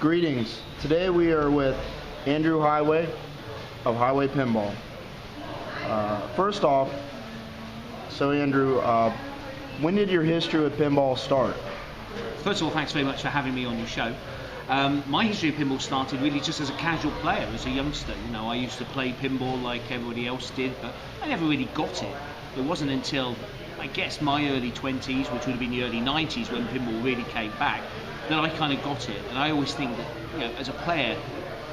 Greetings. Today we are with Andrew Heighway of HEIGHWAY Pinball. First off, so Andrew, when did your history with pinball start? First of all, thanks very much for having me on your show. My history of pinball started really just as a casual player, as a youngster. You know, I used to play pinball like everybody else did, but I never really got it. It wasn't until, I guess, my early 20s, which would have been the early 90s when pinball really came back, that I kind of got it. And I always think that, you know, as a player,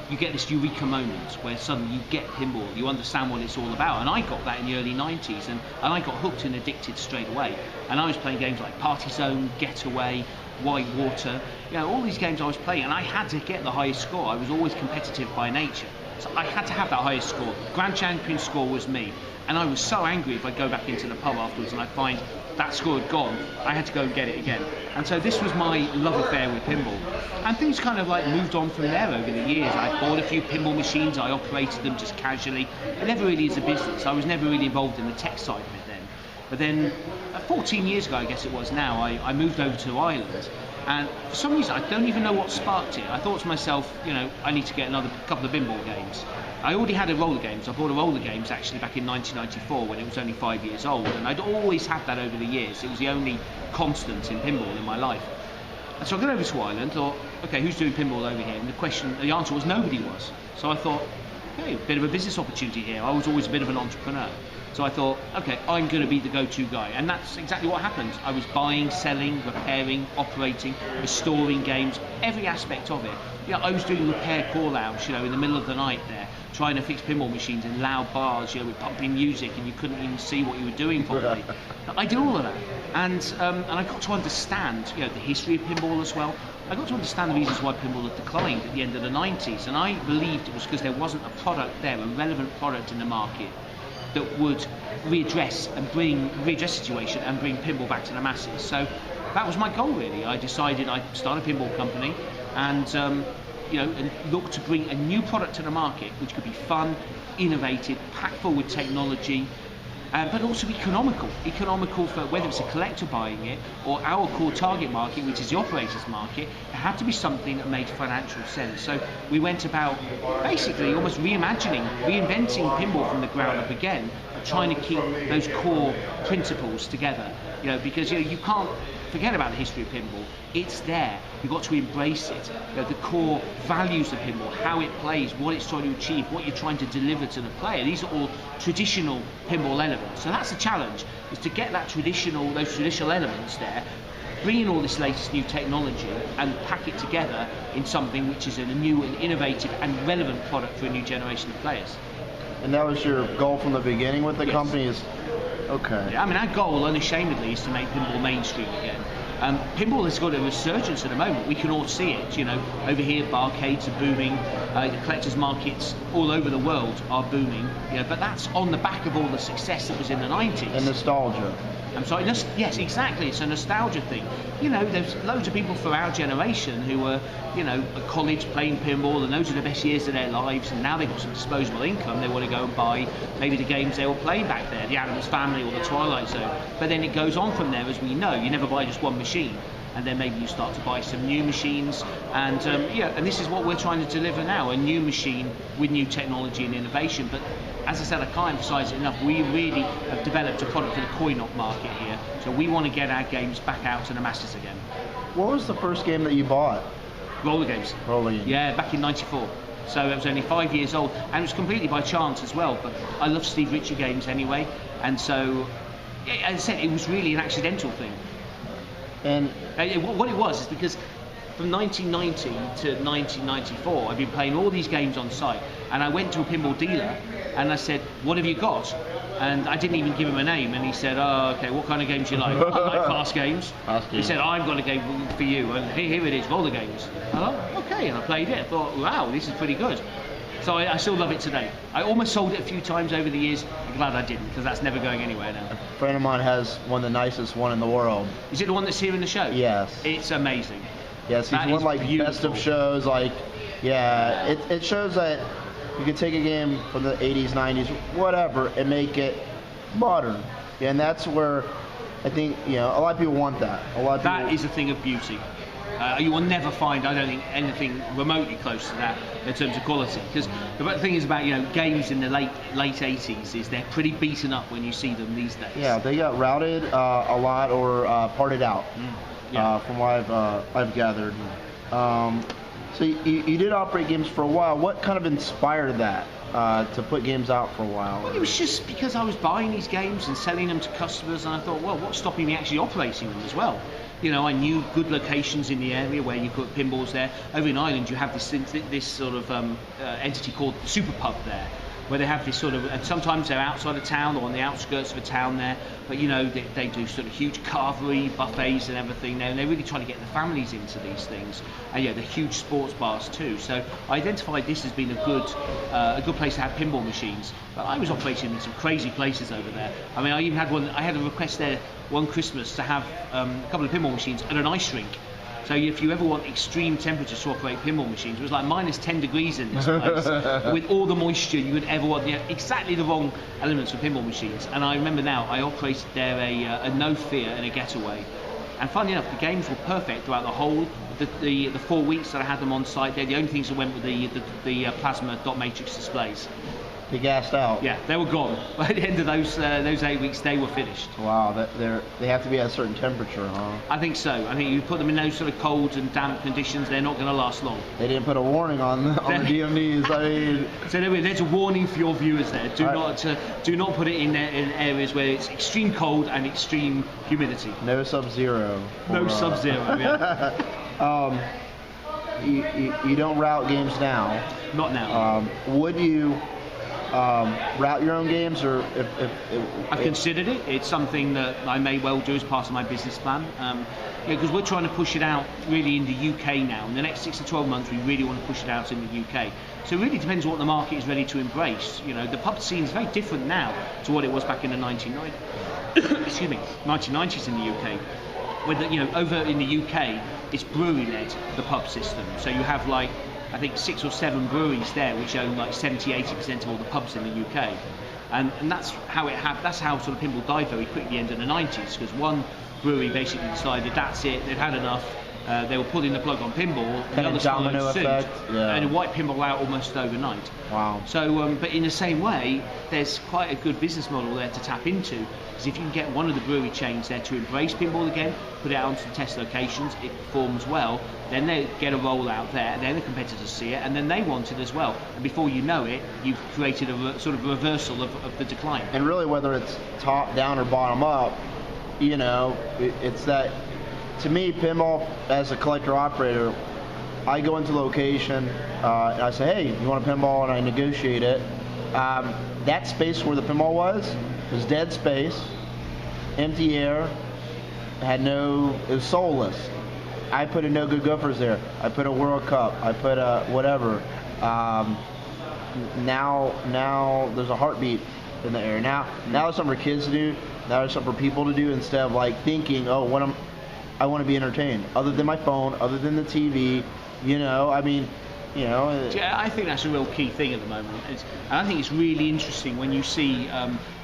you get this eureka moment where suddenly you get pinball, you understand what it's all about. And I got that in the early 90s, and I got hooked and addicted straight away. And I was playing games like Party Zone, Getaway, White Water, you know, all these games I was playing, and I had to get the highest score. I was always competitive by nature, so I had to have that highest score. Grand champion score was me, and I was so angry if I go back into the pub afterwards and I find that score had gone. I had to go and get it again. And so this was my love affair with pinball, and things kind of like moved on from there over the years. I bought a few pinball machines, I operated them just casually, but never really as a business. I was never really involved in the tech side of it then. But then 14 years ago, I guess it was now, I moved over to Ireland, and for some reason I don't even know what sparked it. I thought to myself, you know, I need to get another couple of pinball games. I already had a roller games. I bought a roller games actually back in 1994 when it was only 5 years old, and I'd always had that over the years. It was the only constant in pinball in my life. And so I got over to Ireland, thought, okay, who's doing pinball over here? And the answer was nobody was. So I thought, okay, a bit of a business opportunity here. I was always a bit of an entrepreneur. So I thought, okay, I'm going to be the go-to guy. And that's exactly what happened. I was buying, selling, repairing, operating, restoring games, every aspect of it. You know, I was doing repair call-outs, you know, in the middle of the night there, trying to fix pinball machines in loud bars, you know, with pumping music, and you couldn't even see what you were doing properly. I did all of that. And I got to understand, you know, the history of pinball as well. I got to understand the reasons why pinball had declined at the end of the 90s. And I believed it was because there wasn't a product there, a relevant product in the market, that would readdress the situation and bring pinball back to the masses. So that was my goal really. I decided I'd start a pinball company and you know, and look to bring a new product to the market which could be fun, innovative, packed full with technology, but also economical for whether it's a collector buying it or our core target market, which is the operators market. It had to be something that made financial sense. So we went about basically almost reinventing pinball from the ground up again, but trying to keep those core principles together. You know, because you can't forget about the history of pinball. It's there. You've got to embrace it. You know, the core values of pinball, how it plays, what it's trying to achieve, what you're trying to deliver to the player. These are all traditional pinball elements. So that's the challenge, is to get those traditional elements there, bring in all this latest new technology and pack it together in something which is a new and innovative and relevant product for a new generation of players. And that was your goal from the beginning with the Yes. company? Is okay. Yeah, I mean, our goal, unashamedly, is to make pinball mainstream again. Pinball has got a resurgence at the moment. We can all see it. You know, over here, barcades are booming. The collectors' markets all over the world are booming. You know, but that's on the back of all the success that was in the 90s. And nostalgia. I'm sorry. Yes, exactly. It's a nostalgia thing. You know, there's loads of people for our generation who were, you know, at college playing pinball, and those are the best years of their lives. And now they've got some disposable income. They want to go and buy maybe the games they were playing back there, the Addams Family or the Twilight Zone. But then it goes on from there, as we know. You never buy just one machine, and then maybe you start to buy some new machines. And yeah, and this is what we're trying to deliver now: a new machine with new technology and innovation. But as I said, I can't emphasize it enough, we really have developed a product for the coin-op market here, so we want to get our games back out to the masses again. What was the first game that you bought? Roller games. Roller games. Yeah, back in '94. So I was only 5 years old, and it was completely by chance as well, but I love Steve Ritchie games anyway, and so, as I said, it was really an accidental thing. And what it was is because from 1990 to 1994, I've been playing all these games on site, and I went to a pinball dealer and I said, "What have you got?" And I didn't even give him a name, and he said, "Oh, okay, what kind of games do you like?" "I like fast games." He said, "I've got a game for you, and here it is, roller games." Oh, okay, and I played it. I thought, wow, this is pretty good. So I still love it today. I almost sold it a few times over the years. I'm glad I didn't, because that's never going anywhere now. a friend of mine has one of the nicest one in the world. Is it the one that's here in the show? Yes. It's amazing. Yes, he's won like best of shows. Like, yeah, it shows that you can take a game from the 80s, 90s, whatever, and make it modern. Yeah, and that's where I think, you know, a lot of people want that. A lot of people. That is a thing of beauty. You will never find, I don't think, anything remotely close to that in terms of quality. Because the thing is about games in the late 80s is they're pretty beaten up when you see them these days. Yeah, they got routed a lot or parted out, from what I've gathered. So you did operate games for a while. What kind of inspired that to put games out for a while? Well, it was just because I was buying these games and selling them to customers, and I thought, well, what's stopping me actually operating them as well? I knew good locations in the area where you put pinballs there. Over in Ireland, you have this sort of entity called Super Pub there, where they have this sort of, and sometimes they're outside of town or on the outskirts of a town there, but they do sort of huge carvery, buffets and everything there, and they're really trying to get the families into these things. And the huge sports bars too. So I identified this as being a good place to have pinball machines. But I was operating in some crazy places over there. I mean, I had a request there one Christmas to have a couple of pinball machines and an ice rink. So if you ever want extreme temperatures to operate pinball machines, it was like minus 10 degrees in this place, with all the moisture you would ever want. Exactly the wrong elements for pinball machines. And I remember now, I operated there a No Fear and a Getaway. And funny enough, the games were perfect throughout the whole, the 4 weeks that I had them on site. They're the only things that went with the plasma dot matrix displays. They gassed out. Yeah, they were gone. By the end of those 8 weeks, they were finished. Wow, they have to be at a certain temperature, huh? I think so. I think you put them in those sort of cold and damp conditions, they're not going to last long. They didn't put a warning on the DMDs. I mean, so there's a warning for your viewers there. Do not put it in areas where it's extreme cold and extreme humidity. No sub-zero. No sub-zero. Yeah. You don't route games now. Not now. Would you route your own games, or if I've considered it. It's something that I may well do as part of my business plan. Because we're trying to push it out really in the UK now. In the next 6 to 12 months, we really want to push it out in the UK. So it really depends what the market is ready to embrace. The pub scene is very different now to what it was back in the 1990s in the UK. Where over in the UK, it's brewery-led, the pub system. So you have I think 6 or 7 breweries there which own 70-80% of all the pubs in the UK, and that's how that's how sort of pinball died very quickly at the end of the 90s, because one brewery basically decided that's it, they've had enough. They were pulling the plug on pinball. Kind of domino effect, and it wiped pinball out almost overnight. Wow. So, but in the same way, there's quite a good business model there to tap into. Because if you can get one of the brewery chains there to embrace pinball again, put it out onto the test locations, it performs well, then they get a rollout there, then the competitors see it, and then they want it as well. And before you know it, you've created a sort of reversal of the decline. And really, whether it's top down or bottom up, it's that. To me, pinball, as a collector operator, I go into location and I say, hey, you want a pinball? And I negotiate it. That space where the pinball was dead space, empty air, it was soulless. I put a No Good Gophers there. I put a World Cup. I put a whatever. Now there's a heartbeat in the air. Now there's something for kids to do. Now there's something for people to do, instead of thinking, oh, I want to be entertained, other than my phone, other than the TV, Yeah, I think that's a real key thing at the moment. And I think it's really interesting when you see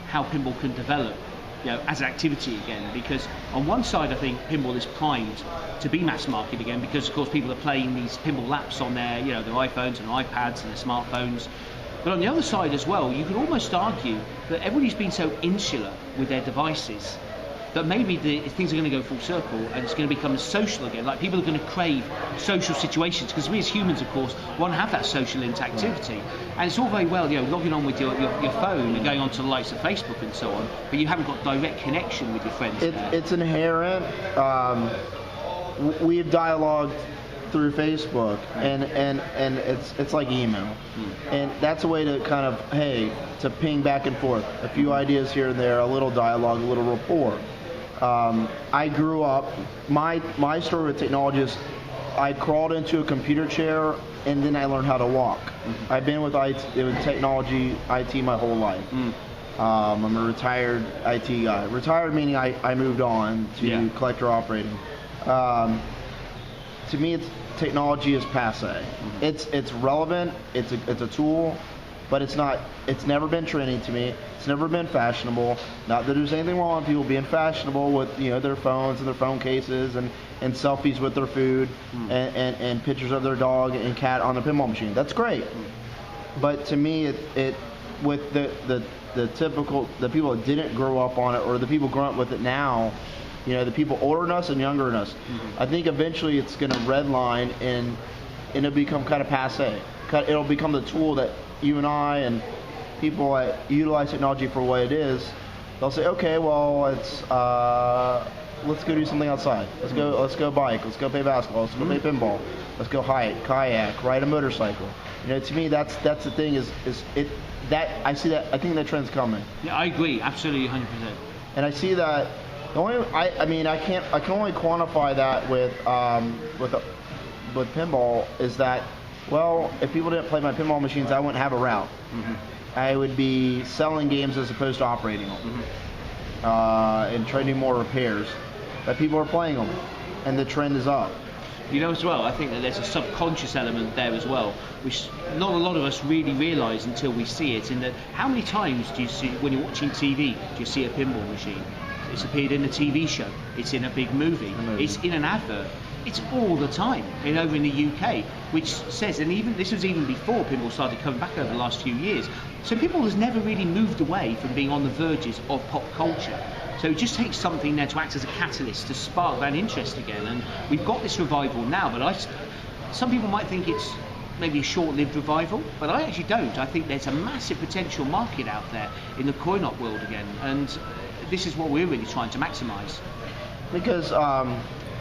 how pinball can develop, as an activity again. Because on one side, I think pinball is primed to be mass market again, because of course people are playing these pinball laps on their iPhones and iPads and their smartphones. But on the other side as well, you could almost argue that everybody's been so insular with their devices that maybe things are going to go full circle and it's going to become social again. People are going to crave social situations, because we as humans, of course, want to have that social interactivity. And it's all very well, logging on with your phone and going on to the likes of Facebook and so on, but you haven't got direct connection with your friends. It's inherent. We've dialogued through Facebook, and it's like email, and that's a way to kind of to ping back and forth a few ideas here and there, a little dialogue, a little rapport. I grew up, my story with technology is I crawled into a computer chair and then I learned how to walk. I've been with technology, IT my whole life. I'm a retired IT guy. Retired meaning I moved on to collector operating. To me, technology is passe. It's relevant. It's a tool. but it's not. It's never been trending to me. It's never been fashionable. Not that there's anything wrong with people being fashionable with their phones and their phone cases and selfies with their food and pictures of their dog and cat on the pinball machine. That's great. But to me, it with the typical the people that didn't grow up on it or the people growing up with it now, the people older than us and younger than us, I think eventually it's going to redline and it'll become kind of passe. It'll become the tool that you and I and people that utilize technology for what it is. They'll say, okay, well, let's go do something outside. Let's go bike. Let's go play basketball. Let's go play pinball. Let's go hike, kayak, ride a motorcycle. To me, that's the thing. I see that. I think that trend's coming. Yeah, I agree. Absolutely, 100%. And I see that. I can only quantify that with pinball is that, well, if people didn't play my pinball machines, I wouldn't have a route. I would be selling games as opposed to operating them, and trying to do more repairs. But people are playing them, and the trend is up. As well, I think that there's a subconscious element there as well, which not a lot of us really realise until we see it. In that, how many times do you see, when you're watching TV, do you see a pinball machine? It's appeared in a TV show. It's in a big movie. It's in an advert. It's all the time. Over in the UK, which says, and this was even before pinball started coming back over the last few years. So pinball has never really moved away from being on the verges of pop culture. So it just takes something there to act as a catalyst to spark that interest again. And we've got this revival now, but some people might think it's maybe a short-lived revival, but I actually don't. I think there's a massive potential market out there in the coin-op world again, and this is what we're really trying to maximise. Because,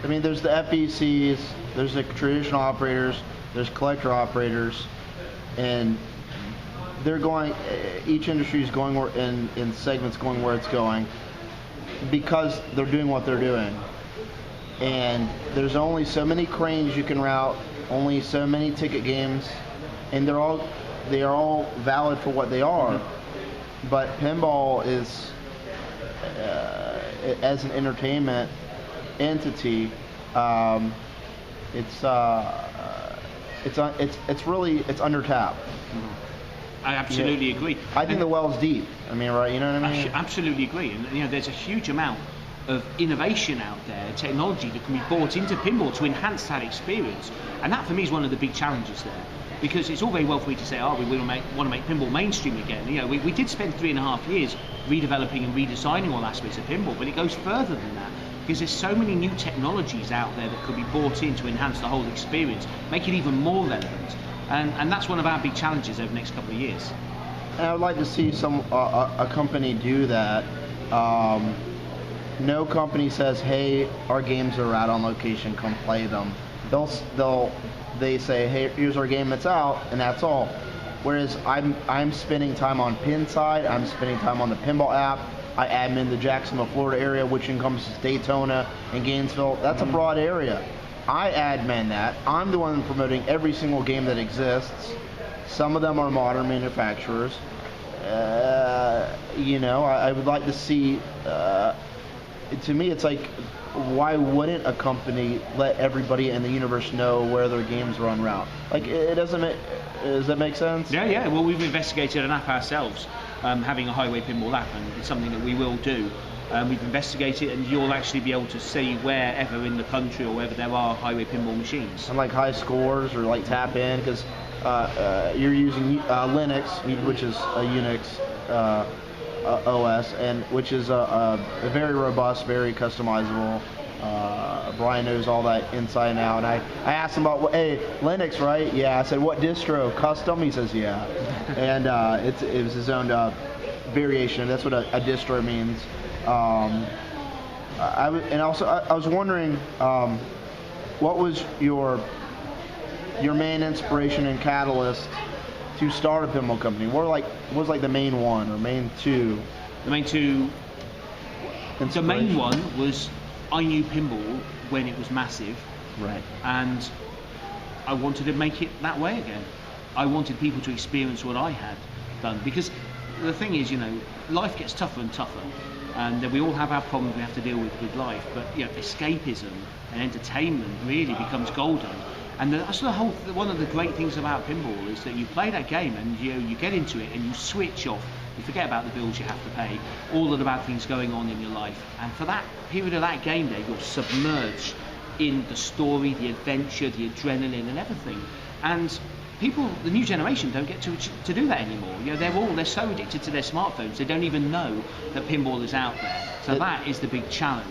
there's the FECs, there's the traditional operators, there's collector operators, and they're going, each industry is going in segments going where it's going because they're doing what they're doing. And there's only so many cranes you can route, only so many ticket games, and they are all valid for what they are. But pinball is, as an entertainment entity, it's undertapped. I absolutely agree. I think the well's deep. Right? You know what I mean? Absolutely agree. And there's a huge amount of innovation out there, technology that can be brought into pinball to enhance that experience. And that for me is one of the big challenges there. Because it's all very well for me to say, we want to make pinball mainstream again. We did spend 3.5 years redeveloping and redesigning all aspects of pinball, but it goes further than that. Because there's so many new technologies out there that could be brought in to enhance the whole experience, make it even more relevant. And that's one of our big challenges over the next couple of years. And I would like to see a company do that. No company says, hey, our games are out on location, come play them. They say, hey, here's our game that's out, and that's all. Whereas I'm spending time on Pinside, I'm spending time on the pinball app. I admin the Jacksonville, Florida area, which encompasses Daytona and Gainesville. That's a broad area. I admin that. I'm the one promoting every single game that exists. Some of them are modern manufacturers. I would like to see, to me, it's like, why wouldn't a company let everybody in the universe know where their games are en route? Like, it doesn't make, does that make sense? Yeah. Well, we've investigated an app ourselves, having a Heighway Pinball app, and it's something that we will do. We've investigated, and you'll actually be able to see wherever in the country or wherever there are Heighway Pinball machines. And like high scores or like tap in, because you're using Linux, which is a Unix OS, and which is a very robust, very customizable. Brian knows all that inside and out. And I asked him about, hey, Linux, right? Yeah. I said, what distro? Custom? He says, yeah. And it was his own variation. That's what a distro means. I was wondering, what was your main inspiration and catalyst to start a pinball company? What was the main one or main two? The main one was I knew pinball when it was massive, right? And I wanted to make it that way again. I wanted people to experience what I had done, because the thing is, life gets tougher and tougher, and we all have our problems we have to deal with life. But escapism and entertainment really becomes golden. And that's one of the great things about pinball is that you play that game and you get into it and you switch off. You forget about the bills you have to pay, all of the bad things going on in your life. And for that period of that game day, you're submerged in the story, the adventure, the adrenaline and everything. And people, the new generation, don't get to do that anymore. They're so addicted to their smartphones, they don't even know that pinball is out there. So that is the big challenge.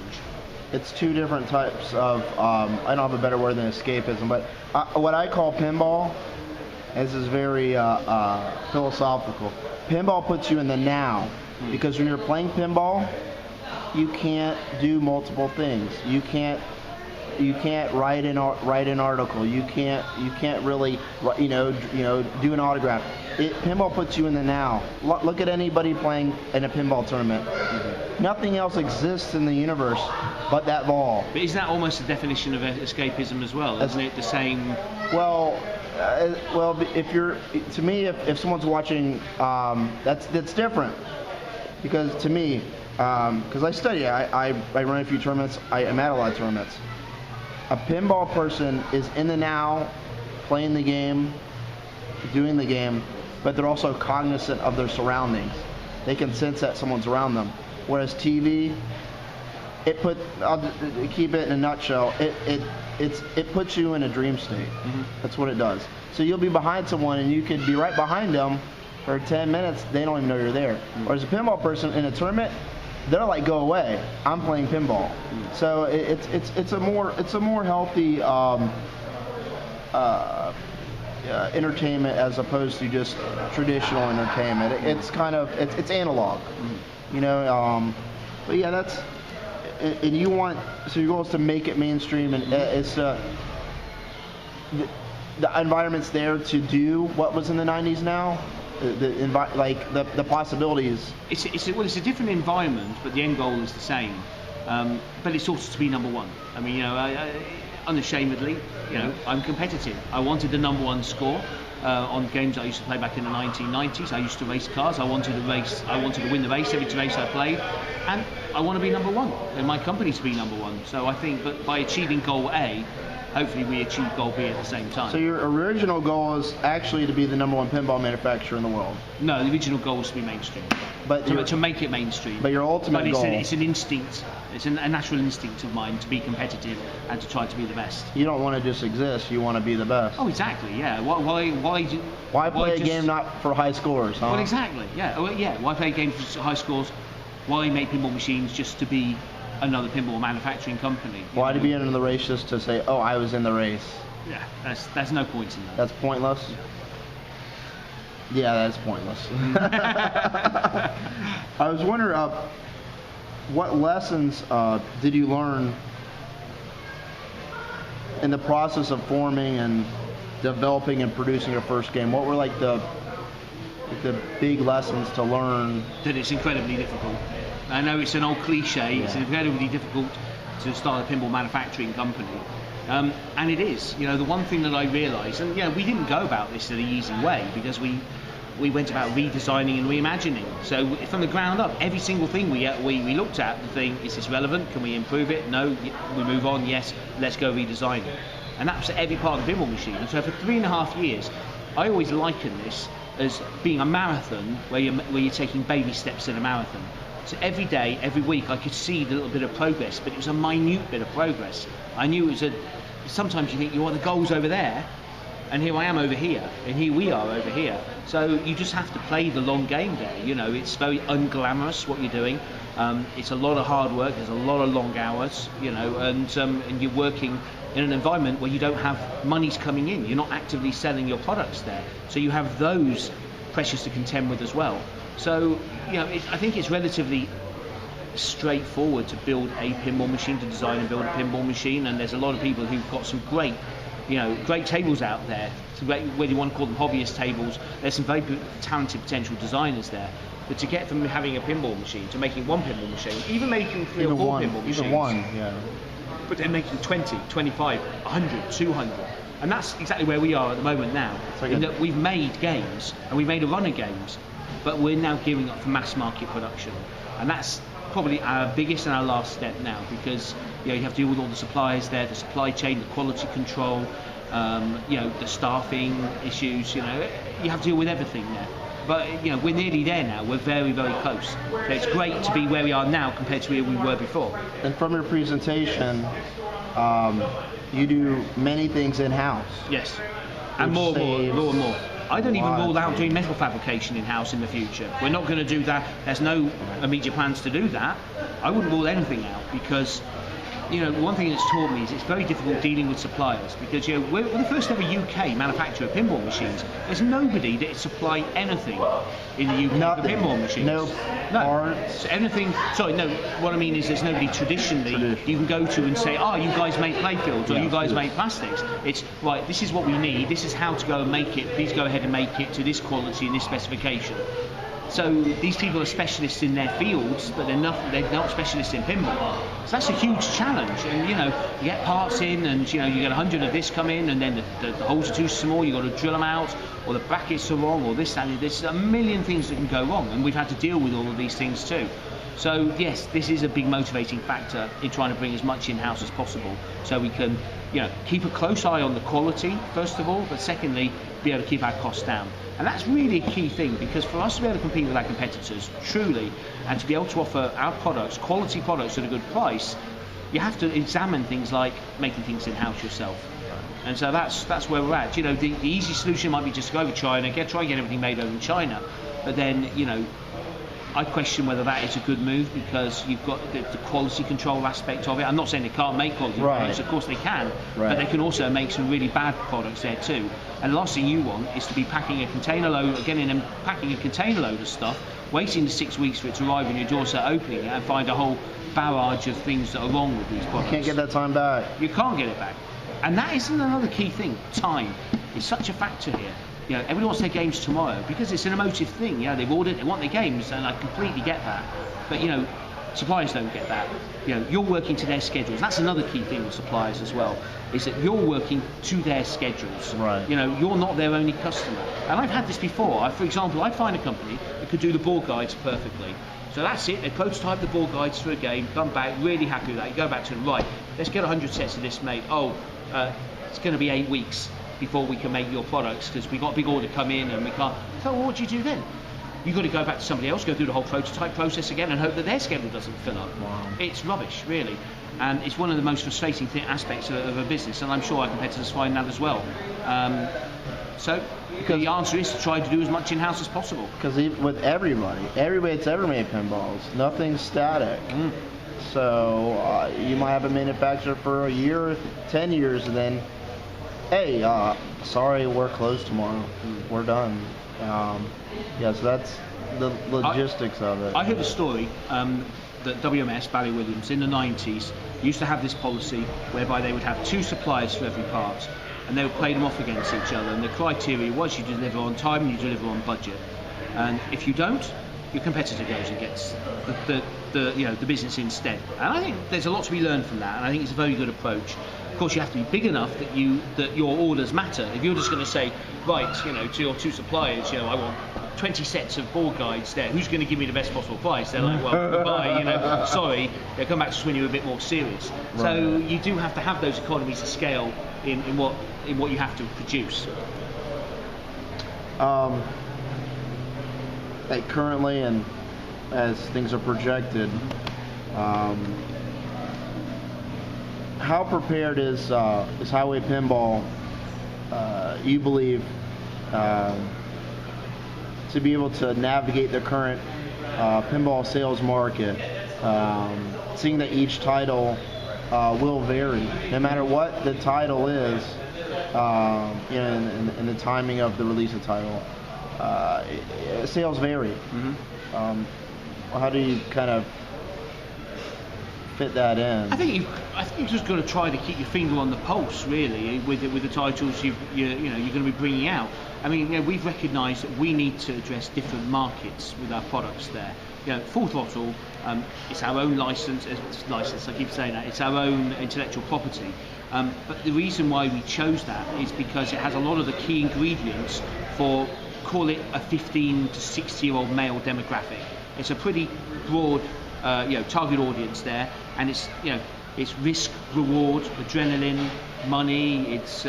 It's two different types of, I don't have a better word than escapism, but what I call pinball, this is very philosophical. Pinball puts you in the now, because when you're playing pinball, you can't do multiple things. You can't write an article. You can't really do an autograph. Pinball puts you in the now. Look at anybody playing in a pinball tournament. Nothing else exists in the universe but that ball. But isn't that almost the definition of escapism as well? Isn't it the same? Well, to me, if someone's watching, that's different. Because to me, because I study, I run a few tournaments. I'm at a lot of tournaments. A pinball person is in the now, playing the game, doing the game, but they're also cognizant of their surroundings. They can sense that someone's around them. Whereas TV, I'll keep it in a nutshell, it puts you in a dream state. That's what it does. So you'll be behind someone and you could be right behind them for 10 minutes, they don't even know you're there. Whereas a pinball person in a tournament, they're like, go away, I'm playing pinball. So it's a more healthy entertainment as opposed to just traditional entertainment. It's kind of it's analog, but yeah, that's and your goal is to make it mainstream, and it's the environment's there to do what was in the 90s now. The possibilities. It's a different environment, but the end goal is the same. But it's also to be number one. I mean, unashamedly, I'm competitive. I wanted the number one score on games I used to play back in the 1990s. I used to race cars. I wanted to win the race every race I played, and I want to be number one, and my company to be number one. So I think, but by achieving goal A, hopefully we achieve goal B at the same time. So your original goal is actually to be the number one pinball manufacturer in the world? No, the original goal is to be mainstream. But to make it mainstream. But your ultimate goal... It's an instinct. It's a natural instinct of mine to be competitive and to try to be the best. You don't want to just exist, you want to be the best. Oh, exactly, yeah. Why play a game not for high scores, huh? Well, exactly, yeah. Why play a game for high scores? Why make pinball machines just to be another pinball manufacturing company? Why to be in the race just to say, oh, I was in the race? Yeah, there's no point in that. That's pointless? Yeah, that's pointless. I was wondering, what lessons did you learn in the process of forming and developing and producing your first game? What were like the big lessons to learn? That it's incredibly difficult. I know it's an old cliche. Yeah. It's incredibly difficult to start a pinball manufacturing company, and it is. The one thing that I realised, and we didn't go about this in the easy way, because we went about redesigning and reimagining. So from the ground up, every single thing we looked at the thing, is this relevant? Can we improve it? No, we move on. Yes, let's go redesign it. And that's every part of the pinball machine. And so for 3.5 years, I always liken this as being a marathon where you're taking baby steps in a marathon. So every day, every week, I could see the little bit of progress, but it was a minute bit of progress. I knew it was sometimes you think, the goal's over there, and here I am over here, and here we are over here. So you just have to play the long game there. It's very unglamorous what you're doing. It's a lot of hard work. There's a lot of long hours. And you're working in an environment where you don't have monies coming in. You're not actively selling your products there. So you have those pressures to contend with as well. So I think it's relatively straightforward to build a pinball machine, to design and build a pinball machine. And there's a lot of people who've got some great tables out there, whether you want to call them hobbyist tables. There's some very talented potential designers there. But to get from having a pinball machine to making one pinball machine, even making 3 or 4 pinball machines. Even one, yeah. But then making 20, 25, 100, 200. And that's exactly where we are at the moment now. In that we've made games, and we've made a run of games, but we're now gearing up for mass market production. And that's probably our biggest and our last step now, because you have to deal with all the suppliers there, the supply chain, the quality control, you know, the staffing issues. You know, you have to deal with everything there. But you know, we're nearly there now. We're very, very close. So it's great to be where we are now compared to where we were before. And from your presentation, you do many things in-house. Yes, and more and more. I don't even rule out doing metal fabrication in-house in the future. We're not going to do that. There's no immediate plans to do that. I wouldn't rule anything out because, you know, one thing it's taught me is it's very difficult dealing with suppliers because, you know, we're the first ever UK manufacturer of pinball machines. There's nobody that supply anything in the UK for pinball machines. No parts. Anything. Sorry, no. What I mean is there's nobody traditionally you can go to and say, oh, you guys make Playfields or you guys make plastics. It's right. This is what we need. This is how to go and make it. Please go ahead and make it to this quality and this specification. So these people are specialists in their fields, but they're not specialists in pinball. So that's a huge challenge. And you know, you get parts in, and you know, you get 100 of this come in, and then the holes are too small. You've got to drill them out, or the brackets are wrong, or this and this. A million things that can go wrong, and we've had to deal with all of these things too. So yes, this is a big motivating factor in trying to bring as much in-house as possible, so we can, you know, keep a close eye on the quality first of all, but secondly, be able to keep our costs down. And that's really a key thing, because for us to be able to compete with our competitors, truly, and to be able to offer our products, quality products at a good price, you have to examine things like making things in-house yourself. And so that's where we're at. You know, the easy solution might be just to go over China, try and get everything made over in China, but then, you know, I question whether that is a good move, because you've got the quality control aspect of it. I'm not saying they can't make quality products, of course they can, but they can also make some really bad products there too. And the last thing you want is to be packing a container load of stuff, waiting 6 weeks for it to arrive on your doorstep, opening it, and find a whole barrage of things that are wrong with these products. You can't get that time back. You can't get it back. And that isn't another key thing. Time is such a factor here. You know, everybody wants their games tomorrow because it's an emotive thing. You know, they've ordered, they want their games, and I completely get that. But you know, suppliers don't get that. You know, you're working to their schedules. That's another key thing with suppliers as well, is that you're working to their schedules. Right. You know, you're not their only customer. And I've had this before. For example, I find a company that could do the board guides perfectly. So that's it. They prototype the board guides for a game, come back, really happy with that. You go back to them, right, let's get 100 sets of this made. Oh, it's going to be 8 weeks before we can make your products because we've got a big order come in and we can't. So what do you do then? You've got to go back to somebody else, go through the whole prototype process again and hope that their schedule doesn't fill up. Wow. It's rubbish, really. And it's one of the most frustrating aspects of a business, and I'm sure our competitors find that as well. So the answer is to try to do as much in-house as possible. Because with everybody that's ever made pinballs, nothing's static. So you might have a manufacturer for a year, 10 years, and then, hey, sorry, we're closed tomorrow. We're done. Yeah, so that's the logistics of it. I heard a story that WMS, Bally Williams, in the 90s used to have this policy whereby they would have 2 suppliers for every part, and they would play them off against each other, and the criteria was you deliver on time and you deliver on budget. And if you don't, your competitor goes and gets the business instead. And I think there's a lot to be learned from that, and I think it's a very good approach. Of course, you have to be big enough that your orders matter. If you're just going to say, right, you know, to your 2 suppliers, you know, I want 20 sets of board guides there, who's going to give me the best possible price? They're like, well, bye, you know, sorry. They'll come back to us when you're a bit more serious. Right. So you do have to have those economies of scale in what you have to produce. Like currently, and as things are projected, how prepared is Heighway Pinball, you believe, to be able to navigate the current pinball sales market, seeing that each title will vary, no matter what the title is, in the timing of the release of the title, sales vary. How do you kind of fit that in? I think you've just got to try to keep your finger on the pulse, really, with the titles you're going to be bringing out. I mean, you know, we've recognised that we need to address different markets with our products there. You know, Full Throttle, it's our own license. I keep saying that. It's our own intellectual property. But the reason why we chose that is because it has a lot of the key ingredients for, call it, a 15 to 60-year-old male demographic. It's a pretty broad, target audience there, and it's, It's risk, reward, adrenaline, money. It's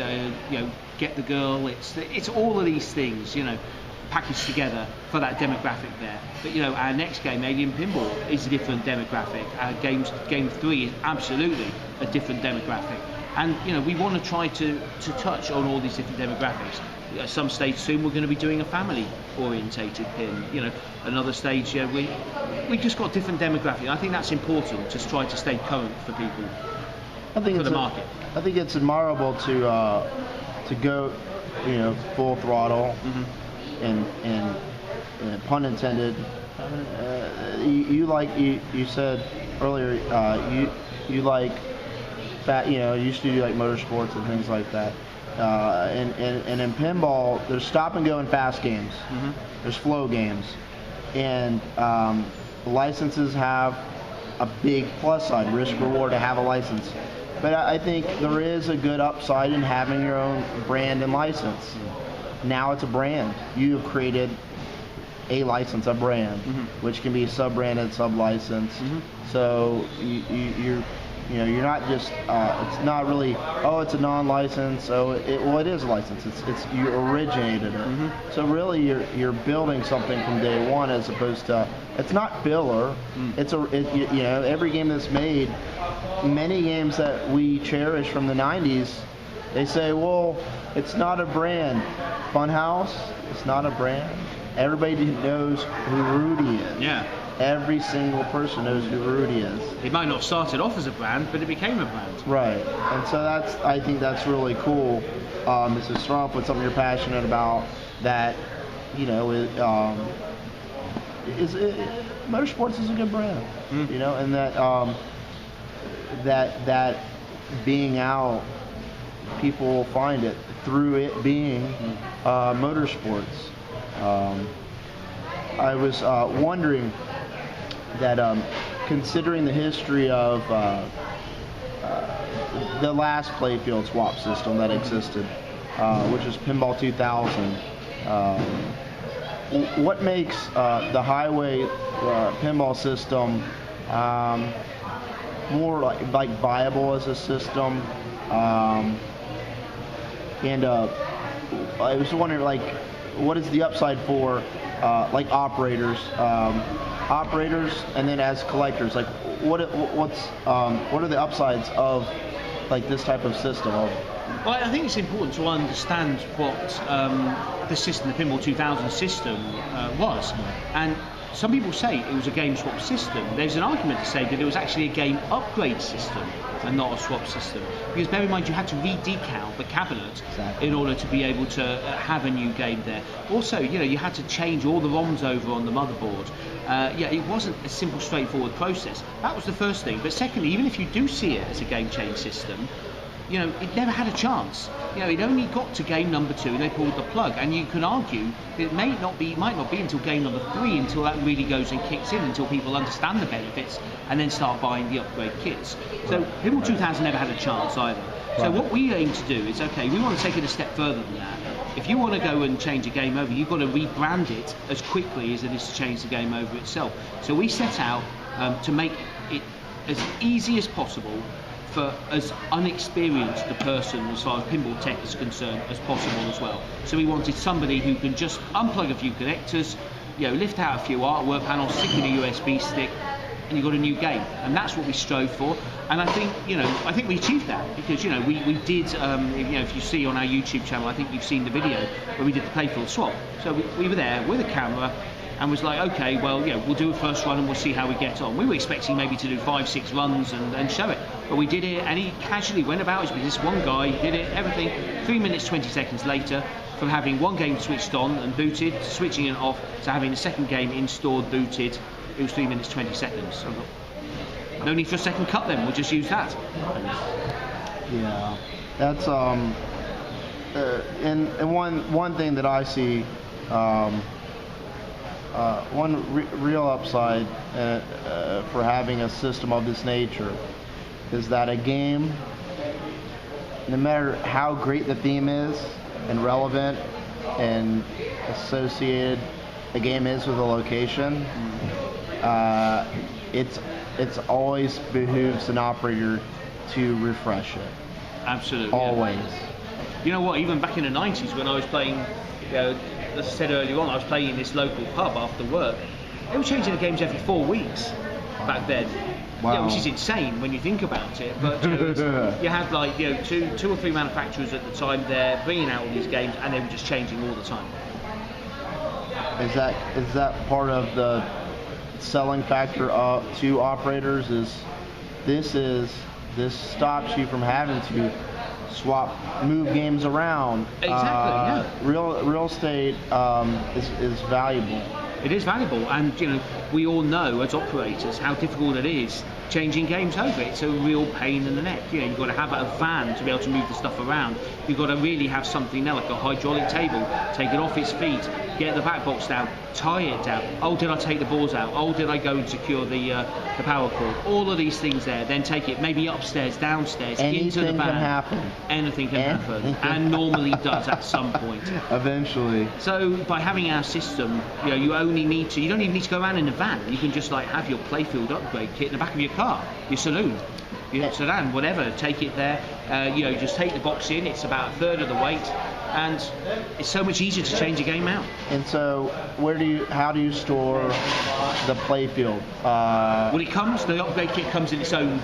get the girl. It's all of these things, packaged together for that demographic there. But our next game, ALIEN Pinball, is a different demographic. Our game 3 is absolutely a different demographic. And we want to try to touch on all these different demographics. At some stage soon, we're going to be doing a family-orientated pin. Another stage, we just got different demographic. I think that's important to try to stay current for people, for the market. I think it's admirable to go, full throttle, and pun intended. You said earlier, you like that, you used to do like motorsports and things like that. And in pinball, there's stop and go and fast games. There's flow games, and licenses have a big plus side, risk reward to have a license. But I think there is a good upside in having your own brand and license. Now it's a brand. You have created a license, a brand, which can be sub-branded, sub-licensed. So you're not just. It's not really. Oh, it's a non-license. So it is a license. It's you originated it. So really, you're building something from day one, as opposed to. It's not filler. It's every game that's made. Many games that we cherish from the '90s, they say, well, it's not a brand. Funhouse, it's not a brand. Everybody knows who Rudy is. Yeah. Every single person knows who Rudy is. It might not have started off as a brand, but it became a brand. Right. And so I think that's really cool. Mrs. Strump, with something you're passionate about, that, motorsports is a good brand. And that being out, people will find it through it being motorsports. I was wondering that, considering the history of the last Playfield swap system that existed, which was Pinball 2000, what makes the Heighway pinball system more like viable as a system? And I was wondering, what is the upside for operators, and then as collectors, what are the upsides of this type of system? Well, I think it's important to understand what the system, the Pinball 2000 system, was. And some people say it was a game swap system. There's an argument to say that it was actually a game upgrade system and not a swap system. Because bear in mind, you had to re-decal the cabinet in order to be able to have a new game there. Also, you had to change all the ROMs over on the motherboard. It wasn't a simple, straightforward process. That was the first thing. But secondly, even if you do see it as a game change system, it never had a chance. It only got to game number 2 and they pulled the plug. And you can argue that it might not be until game number 3 until that really goes and kicks in, until people understand the benefits and then start buying the upgrade kits. So Pinball 2000 never had a chance either. So what we aim to do is, we want to take it a step further than that. If you want to go and change a game over, you've got to rebrand it as quickly as it is to change the game over itself. So we set out to make it as easy as possible for as unexperienced a person as far as pinball tech is concerned as possible as well. So we wanted somebody who can just unplug a few connectors, lift out a few artwork panels, stick in a USB stick, and you've got a new game. And that's what we strove for. And I think we achieved that, because we did, if you see on our YouTube channel, I think you've seen the video where we did the Playfield swap. So we were there with a camera and was like, okay, well, we'll do a first run and we'll see how we get on. We were expecting maybe to do 5-6 runs and show it, but we did it, and he casually went about his business. One guy did it, everything. 3 minutes 20 seconds later, from having one game switched on and booted, switching it off, to having the second game installed, booted, it was 3 minutes 20 seconds. So no need for a second cut then, we'll just use that. Yeah, that's and one thing that I see, one real upside for having a system of this nature is that a game, no matter how great the theme is and relevant and associated a game is with a location, it's it's always behooves an operator to refresh it. Absolutely. Always. Yeah. You know what? Even back in the 90s, when I was playing, as I said earlier on, I was playing in this local pub after work. They were changing the games every 4 weeks back then. Wow. Yeah, which is insane when you think about it. But you had like two or three manufacturers at the time there bringing out all these games, and they were just changing all the time. Is that part of the selling factor to operators? This stops you from having to move games around. Exactly. Yeah. Real estate is valuable. It is valuable, and we all know as operators how difficult it is changing games over. It's a real pain in the neck. You've got to have a van to be able to move the stuff around. You've got to really have something there, like a hydraulic table, take it off its feet, get the back box down, tie it down. Oh, did I take the balls out? Oh, did I go and secure the power cord? All of these things there. Then take it maybe upstairs, downstairs, into the van. Anything can happen. Anything can happen, and normally does at some point. Eventually. So by having our system, you don't even need to go around in a van. You can just like have your Playfield upgrade kit in the back of your car, your saloon, your sedan, whatever. Take it there. Just take the box in. It's about a third of the weight, and it's so much easier to change a game out. And so, how do you store the Playfield? Well, the upgrade kit comes in its own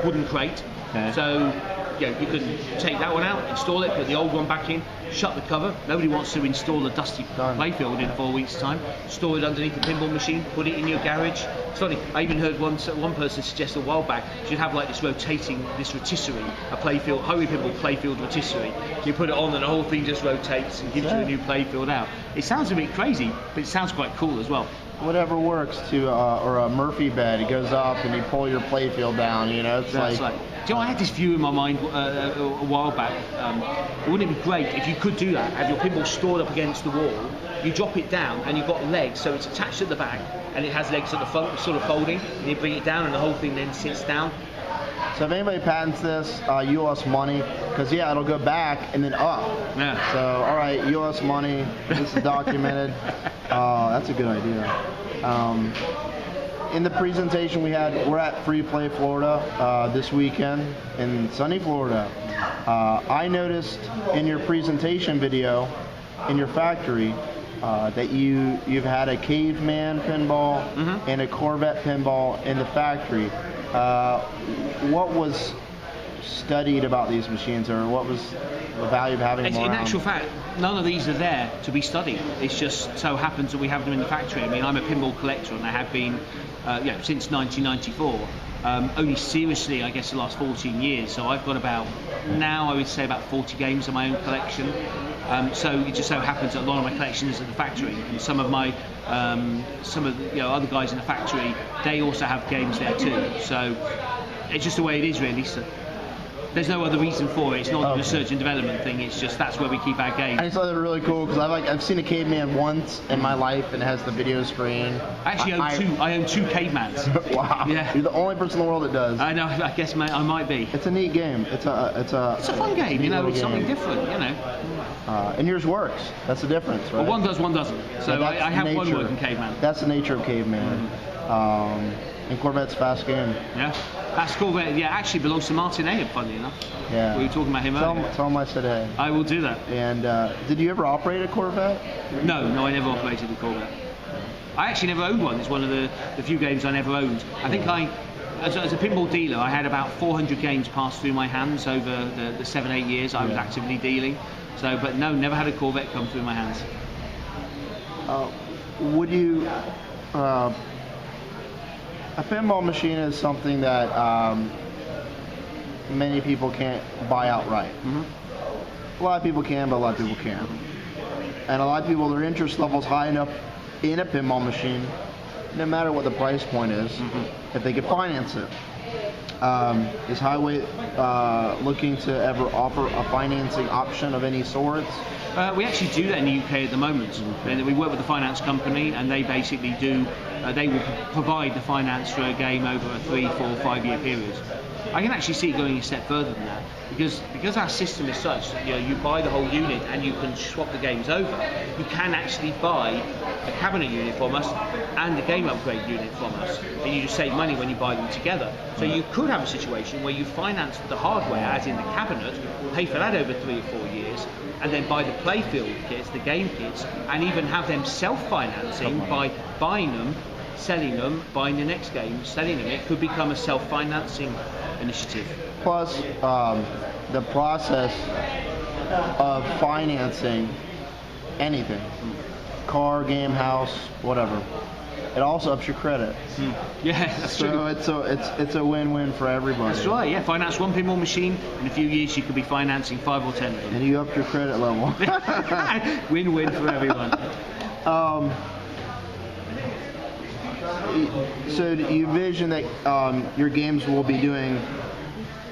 wooden crate. Okay. So you can take that one out, install it, put the old one back in, shut the cover. Nobody wants to install a dusty Playfield in 4 weeks' time. Store it underneath the pinball machine, put it in your garage. It's funny, I even heard one person suggest a while back you should have like this rotisserie, a Playfield, Heighway Pinball Playfield rotisserie. You put it on and the whole thing just rotates and gives you a new Playfield out. It sounds a bit crazy, but it sounds quite cool as well. Whatever works or a Murphy bed. It goes up and you pull your Playfield down. It's like. I had this view in my mind a while back. Wouldn't it be great if you could do that? Have your pinball stored up against the wall. You drop it down and you've got legs, so it's attached at the back, and it has legs at the front, sort of folding. And you bring it down, and the whole thing then sits down. So if anybody patents this, you owe us money, because it'll go back and then up. Yeah. So all right, you owe us money. This is documented. That's a good idea. In the presentation we're at Free Play Florida this weekend in sunny Florida. I noticed in your presentation video in your factory that you've had a caveman pinball and a Corvette pinball in the factory. What was studied about these machines, or what was the value of having them around? In actual fact, none of these are there to be studied. It's just so happens that we have them in the factory. I mean, I'm a pinball collector, and I have been since 1994. Only seriously, I guess, the last 14 years. So I've got about 40 games in my own collection. So it just so happens that a lot of my collection is at the factory, and some of the other guys in the factory, they also have games there too. So it's just the way it is, really. So there's no other reason for it. It's not a research and development thing. It's just that's where we keep our games. I just thought they were really cool because I've seen a caveman once in my life, and it has the video screen. I actually own two cavemans. Wow. Yeah. You're the only person in the world that does. I know. I guess I might be. It's a neat game. It's a fun game. It's something different. And yours works. That's the difference, right? Well, one does, one doesn't. So I have one working caveman. That's the nature of caveman. And Corvette's fast game. Yeah, that's Corvette. Yeah, actually belongs to Martin Ayub, funny enough. Yeah. We were talking about him earlier. Tell him I said hey. I will do that. And did you ever operate a Corvette? No, I never operated a Corvette. I actually never owned one. It's one of the few games I never owned. I think as a pinball dealer, I had about 400 games pass through my hands over the 7-8 years I was actively dealing. So, but no, never had a Corvette come through my hands. Would you? A pinball machine is something that many people can't buy outright. A lot of people can, but a lot of people can't. And a lot of people, their interest level's high enough in a pinball machine, no matter what the price point is, if they could finance it. Is Heighway looking to ever offer a financing option of any sorts? We actually do that in the UK at the moment. We work with a finance company, and they basically they will provide the finance for a game over a 3, 4, 5 year period. I can actually see it going a step further than that, because our system is such that you buy the whole unit and you can swap the games over. You can actually buy a cabinet unit from us and a game upgrade unit from us, and you just save money when you buy them together. So you could have a situation where you finance the hardware, as in the cabinet, pay for that over 3 or 4 years, and then buy the Playfield kits, the game kits, and even have them self-financing by buying them, selling them, buying the next game, selling them. It could become a self-financing initiative. Plus, the process of financing anything, car, game, house, whatever, it also ups your credit. Yeah, that's true. So it's a win-win for everybody. That's right. Yeah, finance one pinball machine. In a few years, you could be financing 5 or 10 of them. And you up your credit level. Win-win for everyone. So do you envision that your games will be doing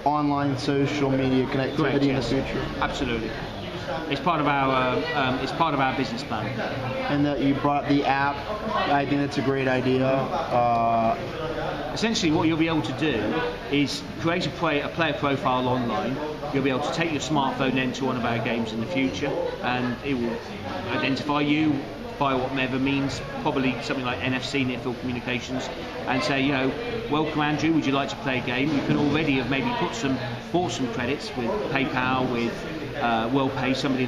online social media connectivity Correct, in yes. the future? Absolutely. It's part of our business plan. And that you brought the app, I think that's a great idea. Essentially, what you'll be able to do is create a player profile online. You'll be able to take your smartphone into one of our games in the future, and it will identify you by whatever means, probably something like NFC, near field communications, and say, welcome Andrew, would you like to play a game? You can already have maybe bought some credits with PayPal, with WorldPay, something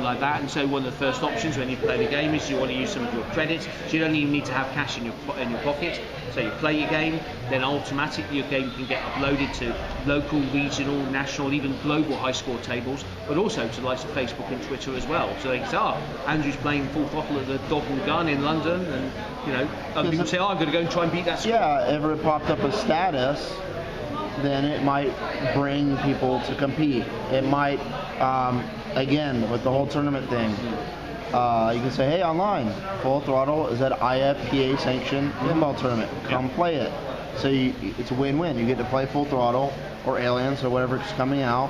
like that. And so one of the first options when you play the game is you want to use some of your credits. So you don't even need to have cash in your pocket. So you play your game, then automatically your game can get uploaded to local, regional, national, even global high score tables, but also to the likes of Facebook and Twitter as well. So they can say, Andrew's playing full throttle at the Dog and Gun in London, and other people say, I'm going to go and try and beat that score. Yeah, if it popped up a status, then it might bring people to compete. It might, again, with the whole tournament thing, you can say, hey, online, Full Throttle is at IFPA sanctioned pinball tournament. Come play it. So it's a win-win. You get to play Full Throttle or Aliens or whatever's coming out,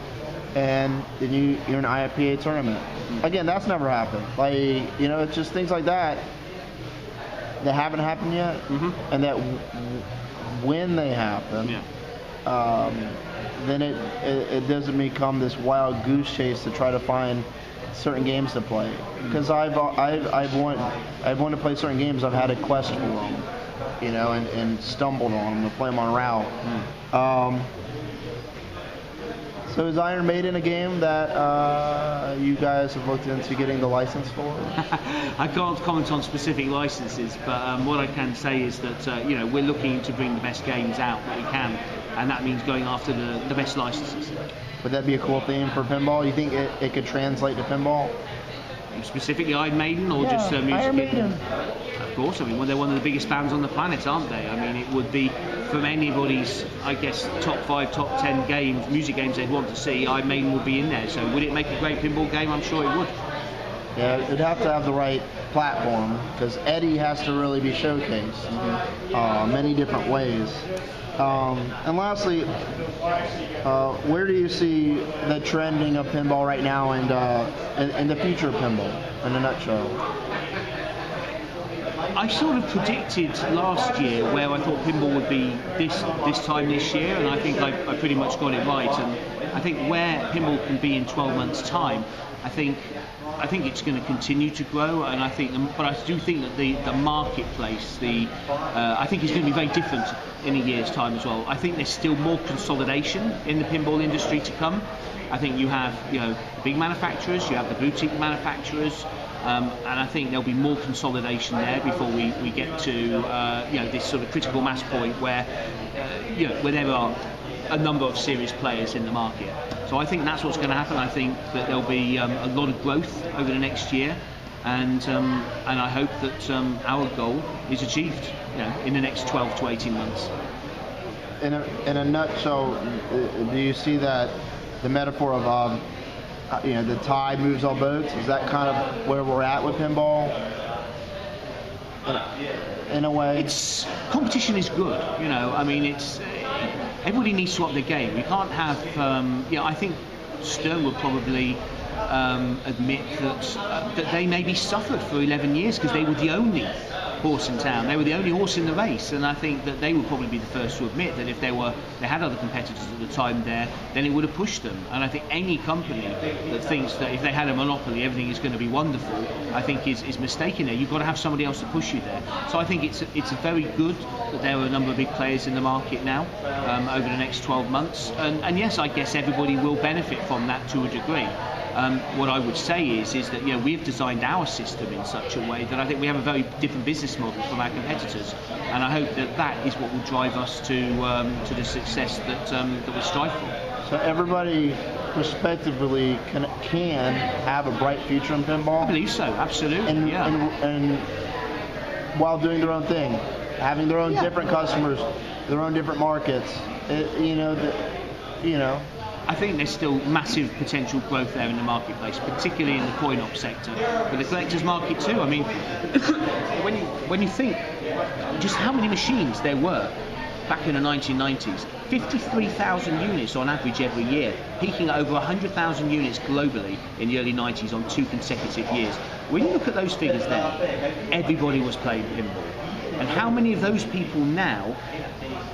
and then you're in an IFPA tournament. Again, that's never happened. It's just things like that that haven't happened yet, and that when they happen, then it doesn't become this wild goose chase to try to find certain games to play. Because I've wanted to play certain games. I've had a quest for them, and stumbled on them to play them on route. So is Iron Maiden a game that you guys have looked into getting the license for? I can't comment on specific licenses, but what I can say is that we're looking to bring the best games out that we can, and that means going after the best licenses. Would that be a cool theme for pinball? You think it could translate to pinball? Specifically Iron Maiden, or just music? Iron Maiden. Of course, they're one of the biggest bands on the planet, aren't they? It would be, from anybody's, I guess, top 5, top 10 games, music games they'd want to see, Iron Maiden would be in there. So would it make a great pinball game? I'm sure it would. Yeah, it'd have to have the right platform, because Eddie has to really be showcased many different ways. And lastly, where do you see the trending of pinball right now and the future of pinball, in a nutshell? I sort of predicted last year where I thought pinball would be this time this year, and I think I pretty much got it right. And I think where pinball can be in 12 months' time, I think it's going to continue to grow, and but I do think that the marketplace, I think it's going to be very different in a year's time as well. I think there's still more consolidation in the pinball industry to come. I think you have big manufacturers, you have the boutique manufacturers, and I think there'll be more consolidation there before we get to this sort of critical mass point where there are a number of serious players in the market. So I think that's what's going to happen. I think that there'll be a lot of growth over the next year, and I hope that our goal is achieved in the next 12 to 18 months. In a nutshell, do you see that the metaphor of the tide moves all boats? Is that kind of where we're at with pinball? In a way, competition is good. It's everybody needs to up their game. We can't have. I think Stern would probably admit that they maybe suffered for 11 years because they were the only horse in town. They were the only horse in the race, and I think that they would probably be the first to admit that if they had other competitors at the time there, then it would have pushed them. And I think any company that thinks that if they had a monopoly, everything is going to be wonderful, I think is mistaken there. You've got to have somebody else to push you there. So I think it's very good that there are a number of big players in the market now over the next 12 months. And yes, I guess everybody will benefit from that to a degree. What I would say is that we've designed our system in such a way that I think we have a very different business model from our competitors, and I hope that is what will drive us to the success that we strive for. So everybody, respectively, can have a bright future in pinball. I believe so, absolutely. And while doing their own thing, having their own different customers, their own different markets. I think there's still massive potential growth there in the marketplace, particularly in the coin-op sector, but the collector's market too. I mean, when you think just how many machines there were back in the 1990s, 53,000 units on average every year, peaking at over 100,000 units globally in the early 90s on 2 consecutive years. When you look at those figures there, everybody was playing pinball. And how many of those people now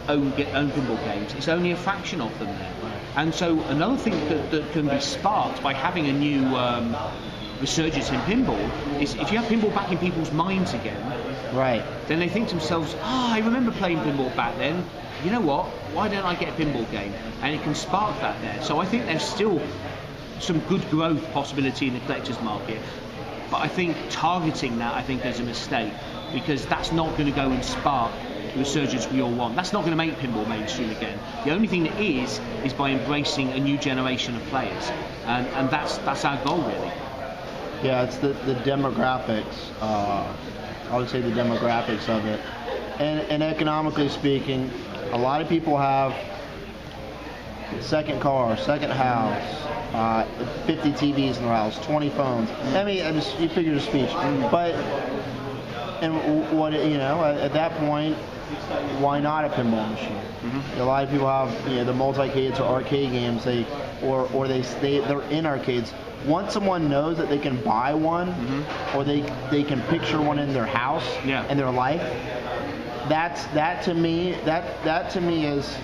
own pinball games? It's only a fraction of them now. And so another thing that can be sparked by having a new resurgence in pinball is if you have pinball back in people's minds again, right? Then they think to themselves, I remember playing pinball back then. You know what? Why don't I get a pinball game? And it can spark that there. So I think there's still some good growth possibility in the collector's market. But I think targeting that, I think, is a mistake, because that's not going to go and spark the resurgence we all want. That's not going to make pinball mainstream again. The only thing that is by embracing a new generation of players, and that's our goal, really. Yeah, it's the demographics. I would say the demographics of it, and economically speaking, a lot of people have second car, second house, 50 TVs in their house, 20 phones. I mean, you figure the speech, but and what at that point, why not a pinball machine? Mm-hmm. A lot of people have the multi-cades or arcade games. They're in arcades. Once someone knows that they can buy one, or they can picture one in their house in their life, that to me is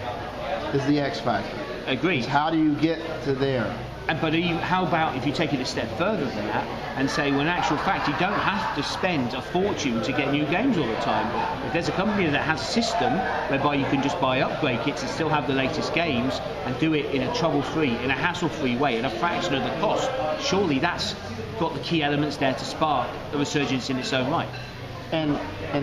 the X factor. Agreed. How do you get to there? But how about if you take it a step further than that and say, well, in actual fact, you don't have to spend a fortune to get new games all the time. If there's a company that has a system whereby you can just buy upgrade kits and still have the latest games and do it in a trouble-free, in a hassle-free way, at a fraction of the cost, surely that's got the key elements there to spark a resurgence in its own right. And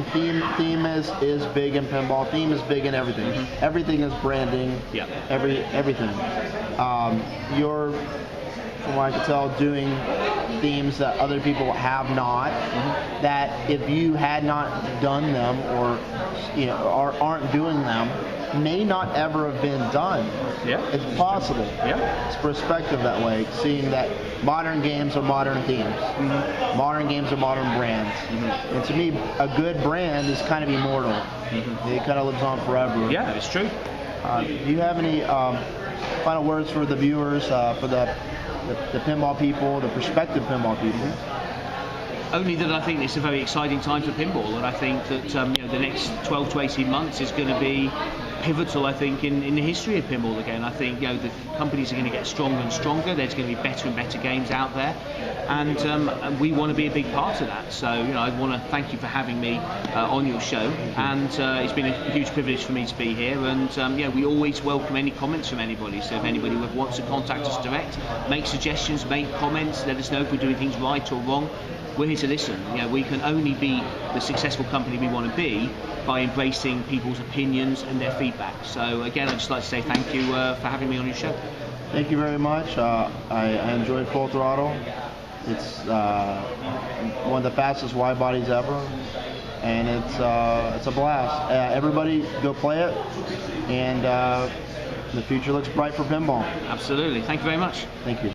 theme is big in pinball. Theme is big in everything. Mm-hmm. Everything is branding. Yeah. Everything. You're, from what I can tell, doing themes that other people have not. Mm-hmm. That if you had not done them, or aren't doing them, may not ever have been done. Yeah. It's possible. Yeah. It's perspective that way, seeing that modern games are modern themes. Mm-hmm. Modern games are modern brands. Mm-hmm. And to me, a good brand is kind of immortal. Mm-hmm. It kind of lives on forever. Yeah, it's true. Do you have any final words for the viewers, for the pinball people, the prospective pinball people? Only that I think it's a very exciting time for pinball, and I think that the next 12 to 18 months is going to be pivotal, I think, in the history of pinball again. I think the companies are going to get stronger and stronger. There's going to be better and better games out there, and we want to be a big part of that. So I want to thank you for having me on your show, and it's been a huge privilege for me to be here. And we always welcome any comments from anybody. So if anybody wants to contact us direct, make suggestions, make comments, let us know if we're doing things right or wrong. We're here to listen. We can only be the successful company we want to be by embracing people's opinions and their feedback. So again, I'd just like to say thank you for having me on your show. Thank you very much. I enjoyed Full Throttle. It's one of the fastest wide bodies ever, and it's a blast. Everybody go play it, and the future looks bright for pinball. Absolutely. Thank you very much. Thank you.